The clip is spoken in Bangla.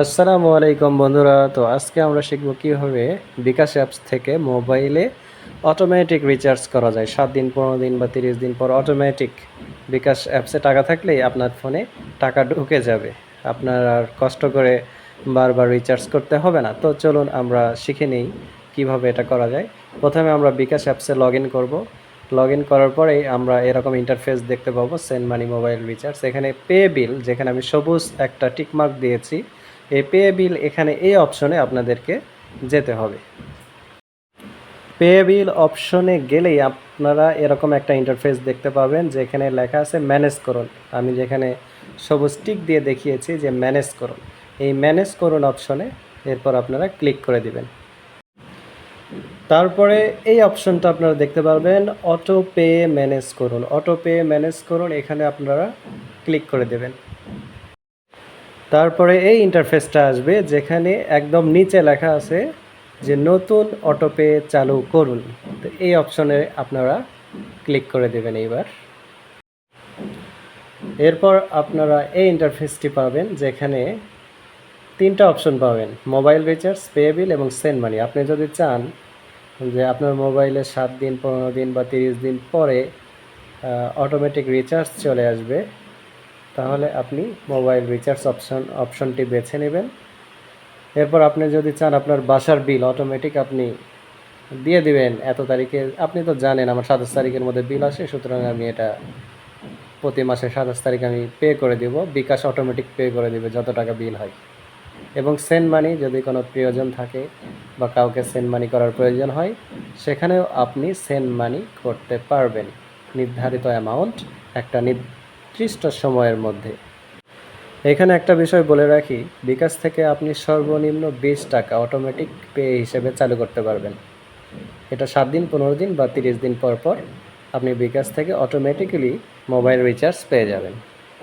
আসসালামু আলাইকুম বন্ধুরা। তো আজকে আমরা শিখব কিভাবে বিকাশ অ্যাপস থেকে মোবাইলে অটোমেটিক রিচার্জ করা যায়। 7 দিন, 15 দিন বা 30 দিন পর অটোমেটিক বিকাশ অ্যাপসে টাকা থাকলেই আপনার ফোনে টাকা ঢুকে যাবে। আপনার আর কষ্ট করে বারবার রিচার্জ করতে হবে না। তো চলুন আমরা শিখে নিই কিভাবে এটা করা যায়। প্রথমে আমরা বিকাশ অ্যাপসে লগইন করব। লগইন করার পরেই আমরা এরকম ইন্টারফেস দেখতে পাবো, সেন্ড মানি মোবাইল রিচার্জ। এখানে পে বিল, যেখানে আমি সবুজ একটা টিকমার্ক দিয়েছি, এই পে বিল, এখানে এই অপশনে আপনাদেরকে যেতে হবে। পে বিল অপশনে গেলেই আপনারা এরকম একটা ইন্টারফেস দেখতে পাবেন, যেখানে লেখা আছে ম্যানেজ করুন। আমি যেখানে সবুজ টিক দিয়ে দেখিয়েছি যে ম্যানেজ করুন, এই ম্যানেজ করুন অপশনে এরপর আপনারা ক্লিক করে দিবেন। তারপরে এই অপশনটা আপনারা দেখতে পারবেন, অটো পে ম্যানেজ করুন। অটো পে ম্যানেজ করুন, এখানে আপনারা ক্লিক করে দেবেন। তারপরে এই ইন্টারফেসটা আসবে, যেখানে একদম নিচে লেখা আছে যে নতুন অটোপে চালু করুন। তো এই অপশনে আপনারা ক্লিক করে দেবেন এইবার। এরপর আপনারা এই ইন্টারফেসটি পাবেন, যেখানে 3টা অপশন পাবেন: মোবাইল রিচার্জ, পে বিল এবং সেন্ড মানি। আপনি যদি চান যে আপনার মোবাইলে 7 দিন, 15 দিন বা 30 দিন পরে অটোমেটিক রিচার্জ চলে আসবে, তাহলে আপনি মোবাইল রিচার্জ অপশনটি বেছে নেবেন। এরপর আপনি যদি চান আপনার বাসার বিল অটোমেটিক আপনি দিয়ে দিবেন এত তারিখে, আপনি তো জানেন আমার 27 তারিখের মধ্যে বিল আসে, সুতরাং আমি এটা প্রতি মাসে 27 তারিখ আমি পে করে দেব। বিকাশ অটোমেটিক পে করে দেবে যত টাকা বিল হয়। এবং সেন্ড মানি, যদি কোনো প্রয়োজন থাকে বা কাউকে সেন্ড মানি করার প্রয়োজন হয়, সেখানেও আপনি সেন্ড মানি করতে পারবেন নির্ধারিত অ্যামাউন্ট একটা নির্দিষ্ট সময়ের মধ্যে। এখানে একটা বিষয় বলে রাখি, বিকাশ থেকে আপনি সর্বনিম্ন 20 টাকা অটোমেটিক পে হিসেবে চালু করতে পারবেন। এটা 7 দিন, 15 দিন বা 30 দিন পর পর আপনি বিকাশ থেকে অটোমেটিক্যালি মোবাইল রিচার্জ পেয়ে যাবেন।